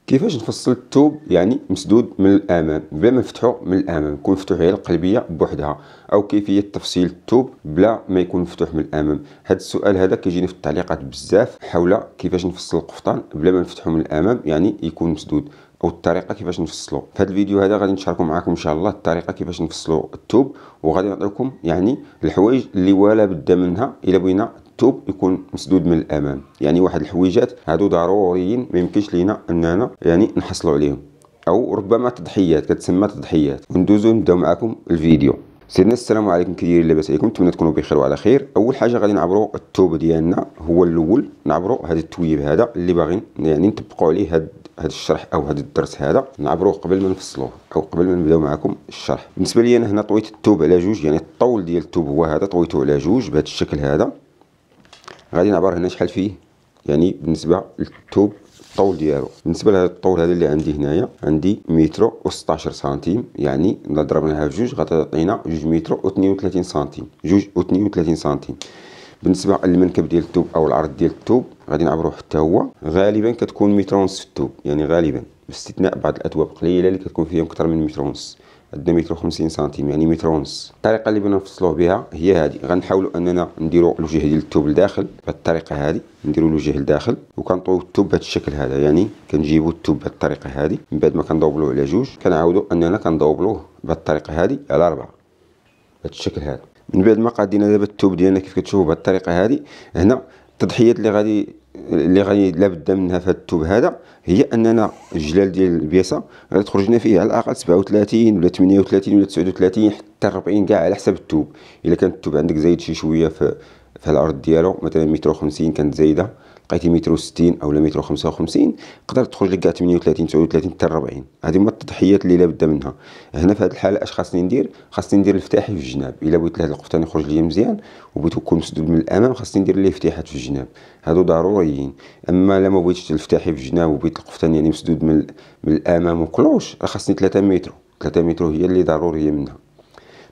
كيفاش نفصل الثوب يعني مسدود من الامام بلا ما نفتحو من الامام، يكون مفتوح غير القلبيه بوحدها، او كيفيه تفصيل الثوب بلا ما يكون مفتوح من الامام. هذا السؤال هذا كيجيني في التعليقات بزاف حول كيفاش نفصل القفطان بلا ما نفتحو من الامام يعني يكون مسدود، او الطريقه كيفاش نفصلو. في هذا الفيديو هذا غادي نشاركو معكم ان شاء الله الطريقه كيفاش نفصلو الثوب، وغادي نعطيكم يعني الحوايج اللي ولا بد منها الا بغينا الثوب يكون مسدود من الامام. يعني واحد الحويجات هادو ضروريين ما يمكنش لينا اننا يعني نحصلوا عليهم، او ربما تضحيات كتسمى تضحيات. وندوزو نبداو معكم الفيديو. سيدنا السلام عليكم، كي دايرين؟ لاباس عليكم؟ نتمنى تكونوا بخير وعلى خير. اول حاجه غادي نعبروا الثوب ديالنا، هو الاول نعبروا هذا التويب هذا اللي باغيين يعني نطبقوا عليه هذا الشرح او هذا الدرس هذا، نعبروه قبل ما نفصلوه او قبل ما نبداو معكم الشرح. بالنسبه لي انا هنا طويت الثوب على جوج، يعني الطول ديال الثوب هو هذا، طويته على جوج بهذا الشكل هذا. غادي نعبر هنا شحال فيه يعني بالنسبه للثوب الطول ديالو. بالنسبه لهذا الطول هذا اللي عندي هنايا عندي متر و16 سنتيم، يعني الا ضربناها في جوج غتعطينا 2 متر و32 سنتيم، 2 و32 سنتيم. بالنسبه للمنكب ديال الثوب او العرض ديال الثوب غادي نعبروه حتى هو غالبا كتكون متر ونص في الثوب، يعني غالبا باستثناء بعض الاثواب قليله اللي كتكون فيهم اكثر من متر ونص. عندنا متر و50 سنتيم يعني متر ونص. الطريقه اللي بغينا نفصلوه بها هي هذه. غنحاولوا اننا نديروا الوجه ديال الثوب لداخل بهذه الطريقه هذه، نديروا الوجه لداخل وكنطويو الثوب بهذا الشكل هذا. يعني كنجيبوا الثوب بهذه الطريقه هذه، من بعد ما كندوبلوه على جوج كنعاودوا اننا كندوبلوه بهذه الطريقه هذه على 4 بهذا الشكل هذا. من بعد ما قادينا دابا الثوب ديالنا كيف كتشوفوا بهذه الطريقه هذه، هنا التضحيات اللي غادي لابد منها في هذا الثوب هذا هي اننا الجلال ديال البياسه غادي تخرج لنا فيه على الاقل 37 ولا 38 ولا 39 حتى 40 كاع على حسب الثوب. الا كان الثوب عندك زايد شي شويه في العرض ديالو، مثلا متر و50 كانت زايده لقيتي متر و60 او متر و55، تقدر تخرج لك كاع 38 39 حتى 40. هذه هما التضحيات اللي لابد منها. هنا في هذه الحاله اش خاصني ندير؟ خاصني ندير الفتاحي في الجناب. الا بغيت هذا القفطان يخرج لي مزيان وبغيت يكون مسدود من الامام خاصني ندير ليه فتيحات في الجناب، هادو ضروريين. اما لا ما بغيتش الفتاحي في الجناب وبغيت القفطان يعني مسدود من الامام وكلوش، راه خاصني 3 متر. 3 متر هي اللي ضروريه منها.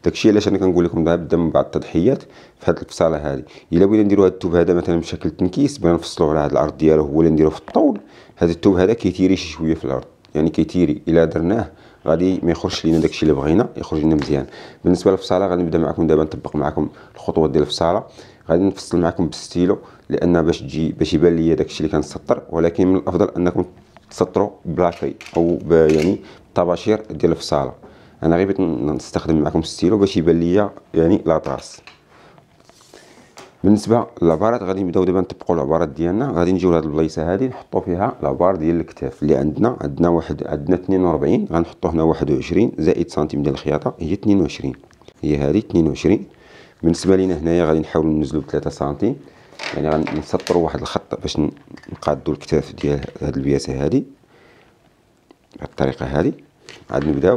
داكشي علاش انا كنقول لكم نبدا من بعض التضحيات في هذه الفصاله هذه. الا بغينا نديروا هذا الثوب هذا مثلا بشكل تنكيس، بغينا نفصلوا على هذا العرض ديالو هو اللي نديروه في الطول، هذا الثوب هذا كيتيري شي شويه في الارض، يعني كيتيري. الا درناه غادي ما يخرجش لينا داكشي اللي بغينا، يخرج لنا مزيان. بالنسبه للفصاله غادي نبدا معكم دابا نطبق معكم الخطوات ديال الفصاله. غادي نفصل معكم بالستيلو لان باش يبان ليا داكشي اللي كنسطر، ولكن من الافضل انكم تسطروا بلاكي او يعني الطباشير ديال الفصاله. انا غير بغيت نستخدم معكم الستيلو باش يبان ليا يعني لاطاس. بالنسبه للعبارات غادي نبداو دابا نطبقوا العبارات ديالنا. غادي نجيو لهاد البلايصه هذه نحطوا فيها العبار ديال الكتاف اللي عندنا. عندنا 42، غنحطوا هنا 21 زائد سنتيم ديال الخياطه هي 22، هي هذه 22. بالنسبه لينا هنايا غادي نحاولوا ننزلوا ب 3 سنتيم، يعني غنسطروا واحد الخط باش نقادوا الكتاف ديال هاد البياسه هذه بهاد الطريقه هذه. عاد نبداو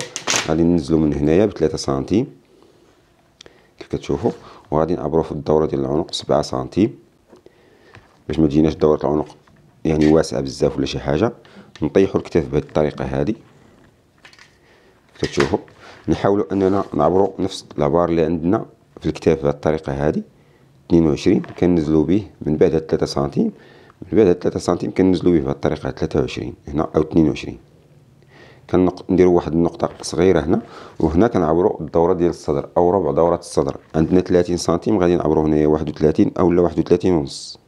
غادي ننزلوا من هنايا ب 3 سنتيم كيف كتشوفوا، وغادي نعبروا في الدوره ديال العنق 7 سنتيم باش ما تجيناش دوره العنق يعني واسعه بزاف ولا شي حاجه. نطيحوا الكتاف بهذه الطريقه هذه كتشوفوا. نحاولوا اننا نعبروا نفس العبار اللي عندنا في الكتاف بهذه الطريقه هذه 22 كننزلوا به من بعد 3 سنتيم. من بعد 3 سنتيم كننزلوا به بهذه الطريقه 23 هنا او 22. كنديروا واحد النقطه صغيره هنا، وهنا كنعبروا الدوره ديال الصدر او ربع دوره الصدر. عندنا 30 سنتيم غادي نعبروا هنايا 31 او لا 31 ونص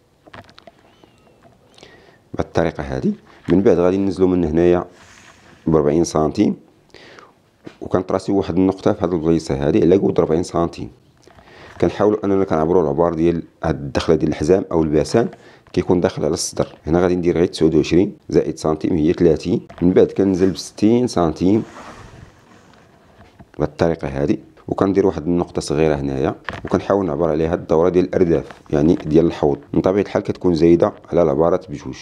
بهذه الطريقه هذه. من بعد غادي ننزلوا من هنايا ب 40 سنتيم وكنطراسيو واحد النقطه في هذه البلايصه هذه على قود 40 سنتيم. كنحاولوا اننا كنعبروا العبار ديال هاد الدخله ديال الحزام او الباسان كيكون داخل على الصدر. هنا غادي ندير غير 29 زائد سنتيم هي 30. من بعد كننزل ب 60 سنتيم بهذه الطريقه هذه، وكندير واحد النقطه صغيره هنايا وكنحاول نعبر عليها الدوره ديال الارداف يعني ديال الحوض. من طبيعه الحال كتكون زايده على العبارات بجوج.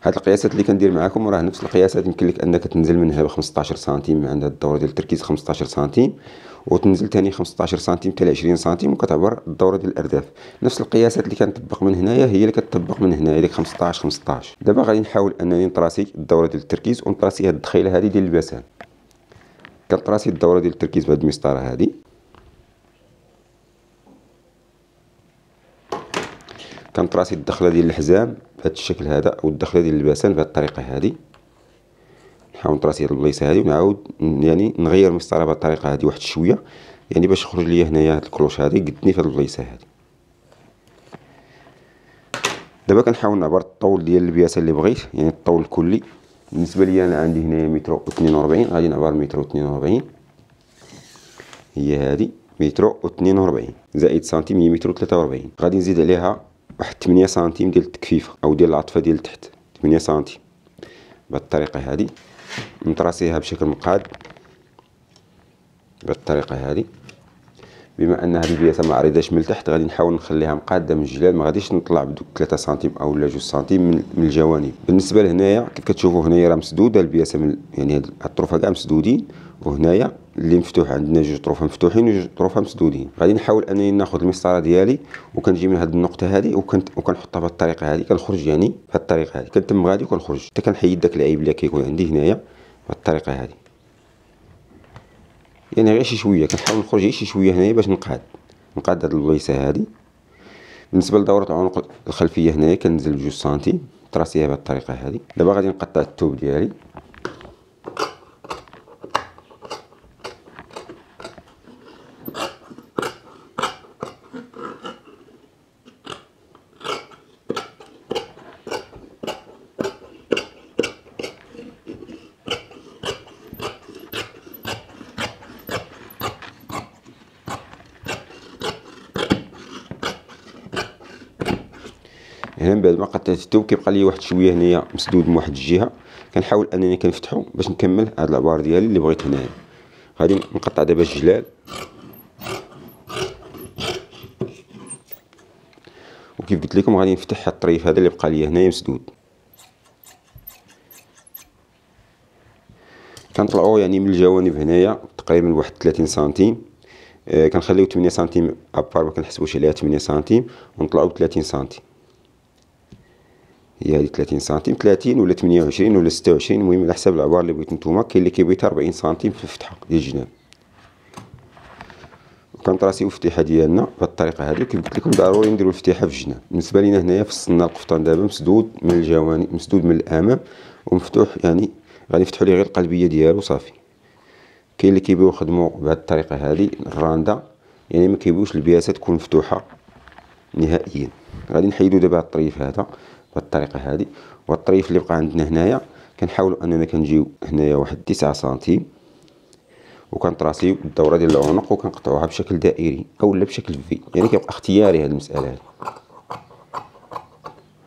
هاد القياسات اللي كندير معكم راه نفس القياسات. يمكن لك انك تنزل منها ب 15 سنتيم عند الدوره ديال التركيز 15 سنتيم، وتنزل ثاني 15 سنتيم حتى ل 20 سنتيم وكتعبر الدوره ديال الارداف. نفس القياسات اللي كنطبق من هنايا هي اللي كتطبق من هنايا ديك 15 15. دابا غادي نحاول انني نطراسي الدوره ديال التركيز ونطراسي هاد الدخيله هذه ديال الباسان. كنطراسي الدوره ديال التركيز بهاد المسطره هذه. كنطراسي الدخله ديال الحزام بهذا الشكل هذا، او الدخله ديال اللباسان بهذه الطريقه هذه. نحاول نطراسي هاد البليصه هذه ونعاود يعني نغير المسطره بهذه الطريقه هذه واحد شويه، يعني باش يخرج ليا هنايا هاد الكلوش هذه قدني في هاد البليصه هذه. دابا كنحاول نعبر الطول ديال البياسه اللي بغيت، يعني الطول الكلي. بالنسبه لي انا عندي هنايا متر و 42، غادي نعبر متر و 42، هي هذه متر و 42 زائد سنتيم هي متر و 43. غادي نزيد عليها واحد 8 سنتيم ديال التكفيفه او ديال العطفه ديال التحت، 8 سنتيم بهذه الطريقه هذه. نطراسيها بشكل مقاد بهذه الطريقه هذه. بما ان هذه البياسه ما عريضاش من التحت، غادي نحاول نخليها مقاده من الجلال، ما غاديش نطلع بدوك 3 سنتيم او لا 2 سنتيم من الجوانب. بالنسبه لهنايا كيف كتشوفوا هنايا راه مسدوده البياسه من يعني هاد الطرفه كاع مسدودين، وهنايا اللي مفتوح عندنا جوج طرفه مفتوحين وجوج طرفه مسدودين. غادي نحاول انني ناخذ المسطره ديالي وكنجي من هاد النقطه هذه وكنحطها بهذه الطريقه هذه، كنخرج يعني بهذه الطريقه هذه، كنتم غادي وكنخرج حتى كنحيد داك العيب اللي كيكون عندي هنايا بهذه الطريقه هذه. يعني غير شي شويه كنحاول نخرج غير شي شويه هنايا باش نقاد هاد البليصه هذه. بالنسبه لدوره العنق الخلفيه هنايا كننزل بجوج سنتيم، طراسيها بهذه الطريقه هذه. دابا غادي نقطع الثوب ديالي. هنا من بعد ما قطعت الثوب كيبقى لي واحد شويه هنايا مسدود من واحد الجهه، كنحاول انني كنفتحو باش نكمل هاد العبار ديالي اللي بغيت هنايا. غادي نقطع دابا الجلال، وكيف قلت لكم غادي نفتح هاد الطريف هذا اللي بقى لي هنايا مسدود. كنطلعو يعني من الجوانب هنايا تقريبا واحد 30 سنتيم، كنخليو 8 سنتيم ابار ما كنحسبوش عليها 8 سنتيم، ونطلعو ب 30 سنتيم. هي هذه 30 سنتيم، 30 ولا 28 ولا 26، المهم على حسب العبار اللي بغيتو نتوما. كاين اللي كيبغيها 40 سنتيم في الفتحه ديال الجناب. وكنطراسيو الفتيحه ديالنا بهذه الطريقه هذه. كيف قلت لكم ضروري نديرو الفتيحه في الجناب. بالنسبه لينا هنايا في الصنا القفطان دابا مسدود من الجوانب، مسدود من الامام ومفتوح، يعني غادي نفتحوا ليه غير القلبيه ديالو صافي. كاين اللي كيبغيو يخدموا بهذه الطريقه هذه الراندا، يعني ما كيبغيوش البياسه تكون مفتوحه نهائيا. غادي نحيدو دابا الطريف هذا بهذه الطريقه هذه. والطريف اللي بقى عندنا هنايا كنحاولوا اننا كنجيو هنايا واحد 9 سنتيم، وكنطراسيو الدوره ديال العنق وكنقطعوها بشكل دائري اولا بشكل في، يعني كيبقى اختياري هذه المساله هذه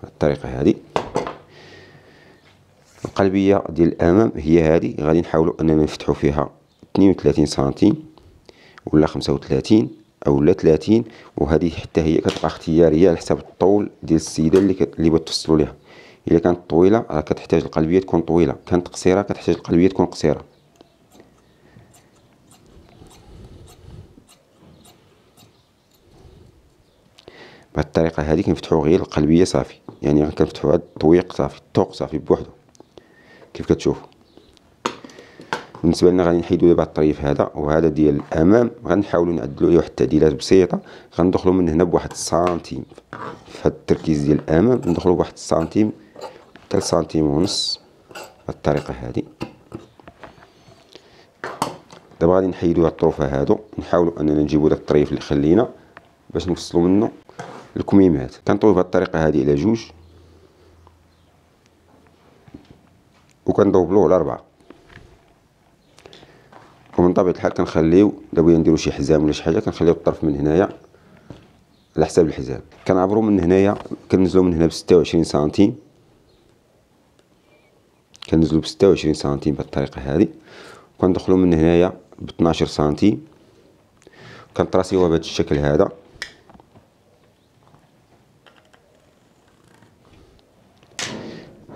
بالطريقه هذه. القلبيه ديال الامام هي هذه، غادي نحاولوا اننا نفتحوا فيها 32 سنتيم ولا 35 او لا 30، وهذه حتى هي كتبقى اختياريه على حسب الطول ديال السيده اللي بغيتو توصلوا ليها. الا كانت طويله راه كتحتاج القلبيه تكون طويله، كانت قصيره كتحتاج القلبيه تكون قصيره. بهذه الطريقه هذه كنفتحوا غير القلبيه صافي، يعني كنفتحوا هذا الطويق صافي، الطوق صافي بوحدو كيف كتشوفوا. بالنسبه لنا غادي نحيدو دابا الطريف هذا وهذا ديال الامام، غنحاولوا نعدلوا عليه واحد التعديلات بسيطه. غندخلوا من هنا بواحد سنتيم في هذا التركيز ديال الامام، ندخلوا بواحد سنتيم حتى سنتيم ونص بهذه الطريقه هذه. دابا غادي نحيدوا هاد الطرفه هادو، نحاولوا اننا نجيبوا داك الطريف اللي خلينا باش نفصلوا منه الكميمات. كنطوي بهذه الطريقه هذه على جوج وكندوبلوه على 4. ومن طبيعه الحال كنخليو دابا نديرو شي حزام ولا شي حاجه، كنخليو الطرف من هنايا على حساب الحزام. كنعبروا من هنايا، كننزلوا من هنا ب 26 سنتيم، كننزلوا ب 26 سنتيم بهذه الطريقه هذه، وكندخلوا من هنايا ب 12 سنتيم، كنطراسيوها بهذا الشكل هذا.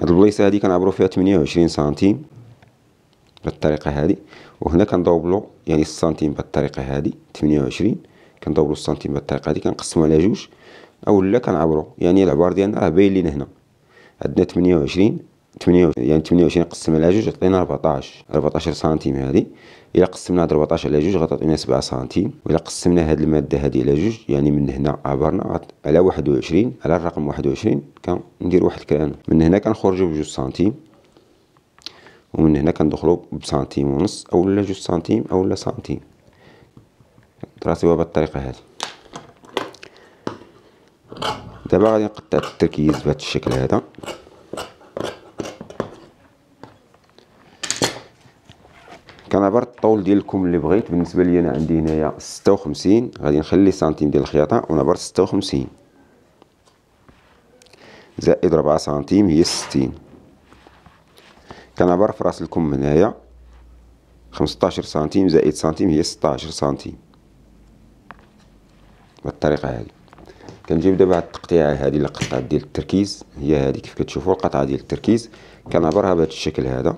هاد البليصه هذه كنعبروا فيها 28 سنتيم بهذه الطريقه هذه، وهنا كندوبلو يعني السنتيم بهذه الطريقه هذه 28، كندوبلو السنتيم بهذه الطريقه هذه، كنقسمو على جوج اولا كنعبرو، يعني العبار ديالنا راه باين لينا هنا عندنا 28 28 قسم على جوج عطينا 14 سنتيم هذه. الا قسمنا هاد 14 على جوج غتعطينا 7 سنتيم. والا قسمنا هاد الماده هذه على جوج، يعني من هنا عبرنا على 21 على الرقم 21 كندير واحد الكان، من هنا كنخرجوا بجوج سنتيم، ومن هنا كندخلوا بسنتيم ونص اولا جوج سنتيم اولا سنتيم. تراسيوها بهاد الطريقه هذه. دابا غادي نقطع التركيز بهذا الشكل هذا. كنعبر الطول ديال الكم اللي بغيت. بالنسبه لي انا عندي هنايا 56، غادي نخلي سنتيم ديال الخياطه ونعبر 56 زائد 4 سنتيم هي 60. كنعبر في راس الكم هنايا 15 سنتيم زائد سنتيم هي 16 سنتيم بالطريقه هذه. كنجيب دابا هاد التقطيعه هذه اللي قطعت ديال التركيز، هي هذه كيف كتشوفوا القطعه ديال التركيز، كنعبرها بهذا الشكل هذا،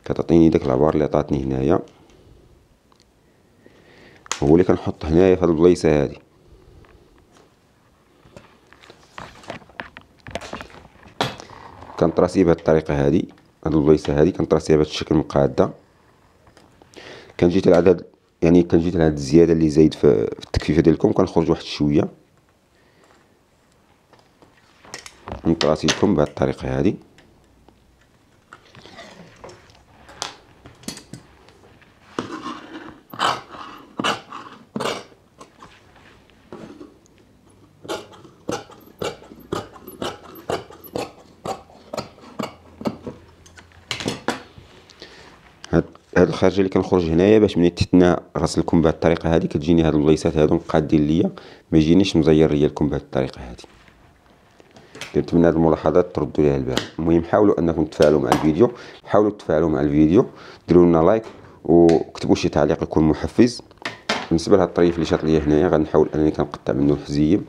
كتعطيني داك العبار اللي عطاتني هنايا، هو اللي كنحط هنايا في هاد البليصه هذه. كنطراسي بهاد الطريقه هذه، هاد البليصه هذه كنطراسيها بهاد الشكل مقاده. كنجي حتى لهاد كنجي حتى لهاد الزياده اللي زايد في التكفيفه ديالكم، كنخرج واحد شويه نطراسي لكم بهاد الطريقه هذه. هاد الخارجه اللي كنخرج هنايا باش ملي تثنى راس الكم بهاد الطريقه هذه كتجيني هاد البليصات هادو مقادين ليا، ما يجينيش مزير ليا الكم بهاد الطريقه هذه. كنتمنى هاد الملاحظات تردوا ليها البال. المهم حاولوا انكم تفاعلوا مع الفيديو، حاولوا تفاعلوا مع الفيديو، ديروا لنا لايك وكتبوا شي تعليق يكون محفز. بالنسبه لهاد الطريف اللي شاط ليا هنايا غنحاول انني كنقطع منه الحزيم،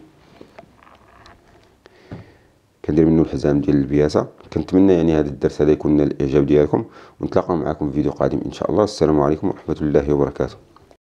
كندير منه الحزام ديال البياسه. كنتمنى هذا الدرس هذا يكون نال الاعجاب ديالكم، ونتلاقاو معكم في فيديو قادم ان شاء الله. السلام عليكم ورحمه الله وبركاته.